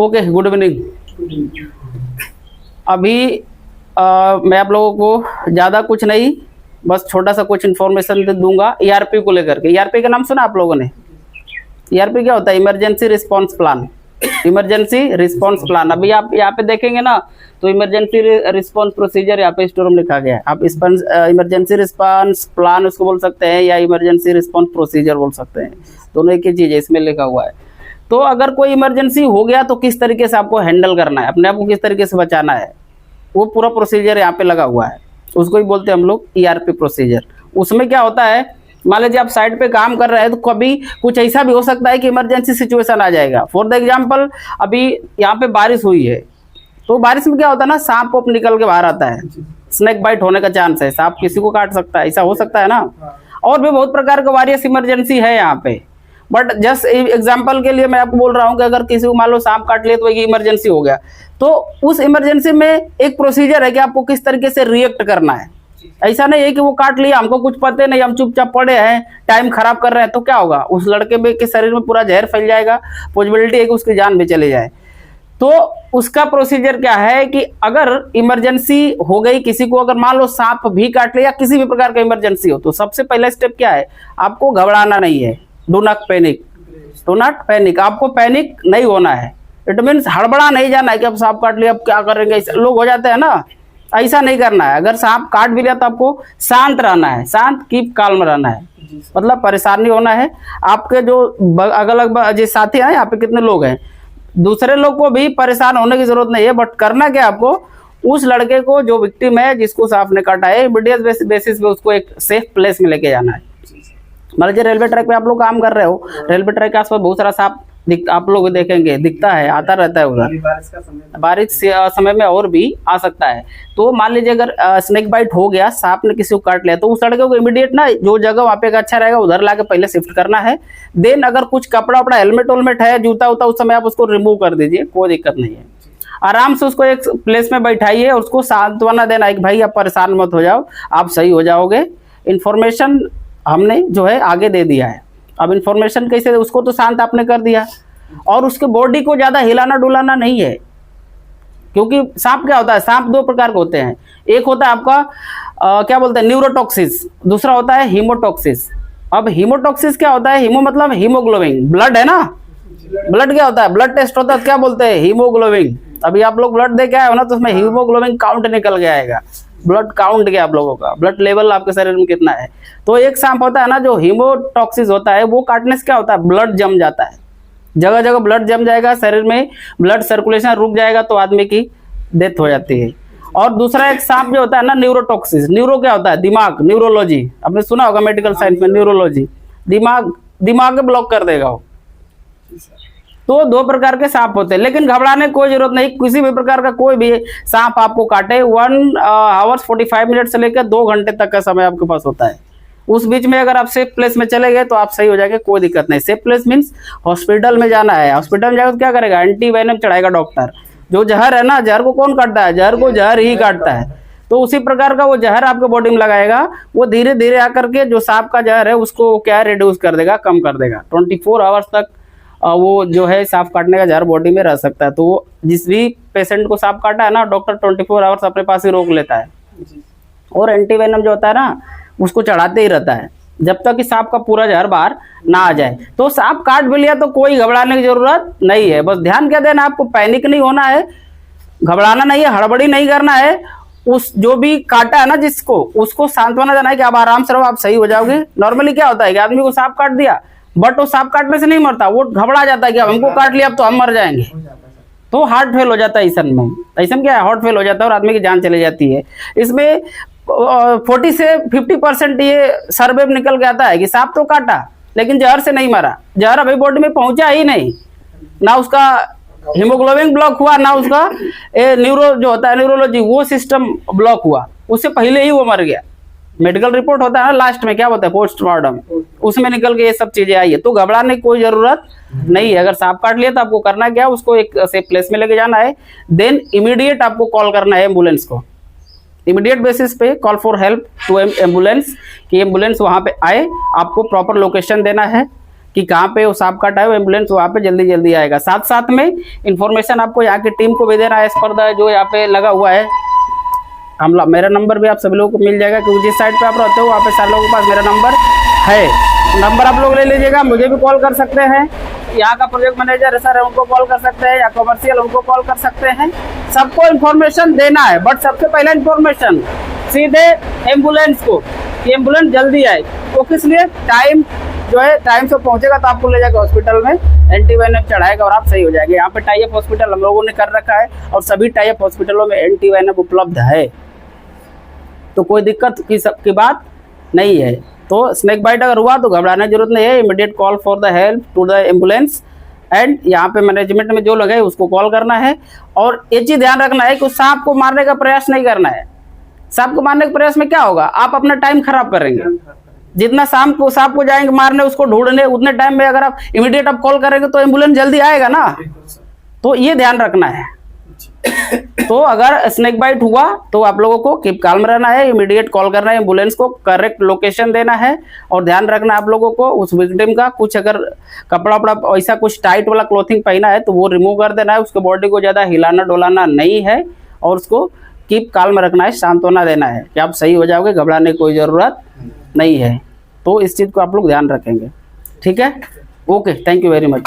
Okay, good evening. अभी मैं आप लोगों को ज़्यादा कुछ नहीं, बस छोटा सा कुछ इन्फॉर्मेशन दूंगा ईआरपी को लेकर के। ईआरपी का नाम सुना आप लोगों ने? ईआरपी क्या होता है? Emergency response plan. Emergency response plan. अभी आप यहाँ पे देखेंगे ना, तो इमरजेंसी रिस्पांस प्रोसीजर यहाँ पे स्टोर में लिखा गया है। आप इमरजेंसी रिस्पांस प्लान उसको बोल सकते हैं, या इमरजेंसी रिस्पांस प्रोसीजर बोल सकते हैं, दोनों एक ही चीज़ है, इसमें लिखा हुआ है। तो अगर कोई इमरजेंसी हो गया तो किस तरीके से आपको हैंडल करना है, अपने आप को किस तरीके से बचाना है, वो पूरा प्रोसीजर यहाँ पे लगा हुआ है। उसको ही बोलते हैं हम लोग ईआरपी प्रोसीजर। उसमें क्या होता है, मान लीजिए आप साइट पे काम कर रहे हैं, तो कभी कुछ ऐसा भी हो सकता है कि इमरजेंसी सिचुएशन आ जाएगा। फॉर द एग्जांपल, अभी यहाँ पे बारिश हुई है, तो बारिश में क्या होता है ना, सांप वाप निकल के बाहर आता है, स्नेक बाइट होने का चांस है, सांप किसी को काट सकता है, ऐसा हो सकता है ना। और भी बहुत प्रकार का वारियस इमरजेंसी है यहाँ पे, बट जस्ट एग्जाम्पल के लिए मैं आपको बोल रहा हूँ कि अगर किसी को मान लो सांप काट लिया तो ये इमरजेंसी हो गया, तो उस इमरजेंसी में एक प्रोसीजर है कि आपको किस तरीके से रिएक्ट करना है। ऐसा नहीं है कि वो काट लिया, हमको कुछ पता नहीं, हम चुपचाप पड़े हैं, टाइम खराब कर रहे हैं, तो क्या होगा, उस लड़के के शरीर में पूरा जहर फैल जाएगा, पॉसिबिलिटी है कि उसकी जान भी चली जाए। तो उसका प्रोसीजर क्या है कि अगर इमरजेंसी हो गई किसी को, अगर मान लो सांप भी काट लिया, किसी भी प्रकार का इमरजेंसी हो, तो सबसे पहला स्टेप क्या है, आपको घबराना नहीं है। Do not panic, do not panic. आपको पैनिक नहीं होना है। इट मीन्स हड़बड़ा नहीं जाना है कि अब सांप काट लिया अब क्या करेंगे, लोग हो जाते हैं ना, ऐसा नहीं करना है। अगर सांप काट भी लिया तो आपको शांत रहना है, शांत कीप काल्म रहना है, मतलब परेशान नहीं होना है। आपके जो अगल अलग जो साथी हैं, यहाँ पे कितने लोग हैं, दूसरे लोग को भी परेशान होने की जरूरत नहीं है, बट करना क्या आपको, उस लड़के को जो विक्टिम है, जिसको सांप ने काटा है, इमीडिएट बेसिस पे उसको एक सेफ प्लेस में लेके जाना है। मान लीजिए रेलवे ट्रैक पे आप लोग काम कर रहे हो, रेलवे ट्रैक के आसपास बहुत सारा सांप आप लोग देखेंगे, दिखता है, आता रहता है उधर। बारिश समय में और भी आ सकता है। तो मान लीजिए अगर स्नेक बाइट हो गया, सांप ने किसी को काट लिया, तो उस लड़के को इमीडिएट ना जो जगह वहाँ पे अच्छा रहेगा उधर लाके पहले शिफ्ट करना है। देन अगर कुछ कपड़ा वपड़ा, हेलमेट वेलमेट है, जूता उता, उस समय आप उसको रिमूव कर दीजिए, कोई दिक्कत नहीं है। आराम से उसको एक प्लेस में बैठाइए और उसको सांत्वना देना है कि भाई आप परेशान मत हो जाओ, आप सही हो जाओगे। इन्फॉर्मेशन हमने जो है आगे दे दिया है। अब इन्फॉर्मेशन कैसे, उसको तो शांत आपने कर दिया, और उसके बॉडी को ज्यादा हिलाना डुलाना नहीं है, क्योंकि सांप क्या होता है, सांप दो प्रकार के होते हैं। एक होता है आपका क्या बोलते हैं, न्यूरोटॉक्सिस, दूसरा होता है हीमोटॉक्सिस। अब हीमोटॉक्सिस क्या होता है, हीमो मतलब हीमोग्लोबिन, ब्लड है ना, ब्लड क्या होता है, ब्लड टेस्ट होता है, क्या बोलते हैं, हीमोग्लोबिन। अभी आप लोग ब्लड दे के आए हो ना, तो उसमें हीमोग्लोबिन काउंट निकल के आएगा, ब्लड काउंट क्या आप लोगों का, ब्लड लेवल आपके शरीर में कितना है। तो एक सांप होता है ना जो हीमोटॉक्सिस होता है, वो काटने से क्या होता है, ब्लड जम जाता है, जगह जगह ब्लड जम जाएगा, शरीर में ब्लड सर्कुलेशन रुक जाएगा, तो आदमी की डेथ हो जाती है। और दूसरा एक सांप जो होता है ना, न्यूरोटॉक्सिस। न्यूरो क्या होता है, दिमाग, न्यूरोलॉजी आपने सुना होगा मेडिकल साइंस में, न्यूरोलॉजी, दिमाग ब्लॉक कर देगा वो। तो दो प्रकार के सांप होते हैं, लेकिन घबराने की कोई जरूरत नहीं। किसी भी प्रकार का कोई भी सांप आपको काटे, 1 आवर्स 45 मिनट से लेकर 2 घंटे तक का समय आपके पास होता है। उस बीच में अगर आप सेफ प्लेस में चले गए तो आप सही हो जाएंगे, कोई दिक्कत नहीं। सेफ प्लेस मीन्स हॉस्पिटल में जाना है। हॉस्पिटल में जाकर क्या करेगा, एंटीवेनम चढ़ाएगा डॉक्टर। जो जहर है ना, जहर को कौन काटता है, जहर को जहर ही काटता है। तो उसी प्रकार का वो जहर आपके बॉडी में लगाएगा, वो धीरे धीरे आकर के जो सांप का जहर है उसको क्या रिड्यूस कर देगा, कम कर देगा। 24 आवर्स तक वो जो है सांप काटने का जहर बॉडी में रह सकता है। तो जिस भी पेशेंट को सांप काटा है ना, डॉक्टर 24 आवर्स अपने पास ही रोक लेता है, और एंटीवेनम जो होता है ना उसको चढ़ाते ही रहता है जब तक कि सांप का पूरा जहर बाहर ना आ जाए। तो सांप काट भी लिया तो कोई घबराने की जरूरत नहीं है। बस ध्यान क्या देना, आपको पैनिक नहीं होना है, घबराना नहीं है, हड़बड़ी नहीं करना है। उस जो भी काटा है ना जिसको, उसको सांत्वना देना है कि आप आराम से रहो, आप सही हो जाओगे। नॉर्मली क्या होता है कि आदमी को सांप काट दिया, बट वो सांप काटने से नहीं मरता, वो घबरा जाता है कि अब हमको काट लिया अब तो हम मर जाएंगे, तो हार्ट फेल हो जाता है। ऐसा में क्या है, हार्ट फेल हो जाता है और आदमी की जान चली जाती है। इसमें 40 से 50% ये सर्वे में निकल के आता है कि सांप तो काटा लेकिन जहर से नहीं मरा, जहर अभी बॉडी में पहुंचा ही नहीं, ना उसका हीमोग्लोबिन ब्लॉक हुआ, ना उसका न्यूरो जो होता है न्यूरोलॉजी वो सिस्टम ब्लॉक हुआ, उससे पहले ही वो मर गया। मेडिकल रिपोर्ट होता है ना लास्ट में, क्या होता है, पोस्टमार्टम, उसमें निकल के ये सब चीजें आई है। तो घबराने की कोई जरूरत नहीं है। अगर सांप काट लिया तो आपको करना क्या, उसको एक सेफ प्लेस में लेके जाना है। देन इमीडिएट आपको कॉल करना है एम्बुलेंस को, इमीडिएट बेसिस पे call for help to ambulance, कि एम्बुलेंस वहां पे आए। आपको प्रॉपर लोकेशन देना है, कि कहाँ पे वो सांप काटा है, एम्बुलेंस वहाँ पे जल्दी जल्दी आएगा। साथ साथ में इंफॉर्मेशन आपको यहाँ की टीम को भी देना है, एज पर द जो यहाँ पे लगा हुआ है हमला। मेरा नंबर भी आप सभी लोगों को मिल जाएगा, क्योंकि जिस साइड पे आप रहते हो वहाँ पे सारे लोगों के पास मेरा नंबर है। नंबर आप लोग ले लीजिएगा, मुझे भी कॉल कर सकते हैं, यहाँ का प्रोजेक्ट मैनेजर है सर उनको कॉल कर सकते हैं, या कमर्शियल उनको कॉल कर सकते हैं। सबको इन्फॉर्मेशन देना है, बट सबसे पहले इन्फॉर्मेशन सीधे एम्बुलेंस को, कि एम्बुलेंस जल्दी आए। वो किस लिए, टाइम जो है टाइम से पहुंचेगा तो आपको ले जाकर हॉस्पिटल में एंटीवायरस चढ़ाएगा और आप सही हो जाएंगे। यहाँ पे टाई अप हॉस्पिटल हम लोगों ने कर रखा है और सभी टाई अप हॉस्पिटलों में एंटीवायरस उपलब्ध है, तो कोई दिक्कत की बात नहीं है। तो स्नेक बाइट अगर हुआ तो घबराने की जरूरत नहीं है, immediate call for the help to the ambulance and यहाँ पे मैनेजमेंट में जो लगे उसको कॉल करना है। और ये चीज ध्यान रखना है कि उस सांप को मारने का प्रयास नहीं करना है। सांप को मारने के प्रयास में क्या होगा, आप अपना टाइम खराब करेंगे। जितना सांप को जाएंगे मारने, उसको ढूंढने, उतने टाइम में अगर आप इमीडिएट आप कॉल करेंगे तो एम्बुलेंस जल्दी आएगा ना, तो ये ध्यान रखना है। तो अगर स्नेक बाइट हुआ तो आप लोगों को कीप काल्म रहना है, इमीडिएट कॉल करना है, एम्बुलेंस को करेक्ट लोकेशन देना है और ध्यान रखना है आप लोगों को उस विक्टिम का कुछ अगर कपड़ा वपड़ा ऐसा कुछ टाइट वाला क्लोथिंग पहना है तो वो रिमूव कर देना है। उसके बॉडी को ज़्यादा हिलाना डोलाना नहीं है और उसको कीप काल्म रखना है, सांत्वना देना है कि आप सही हो जाओगे, घबराने की कोई ज़रूरत नहीं है। तो इस चीज़ को आप लोग ध्यान रखेंगे, ठीक है। Okay, thank you very much.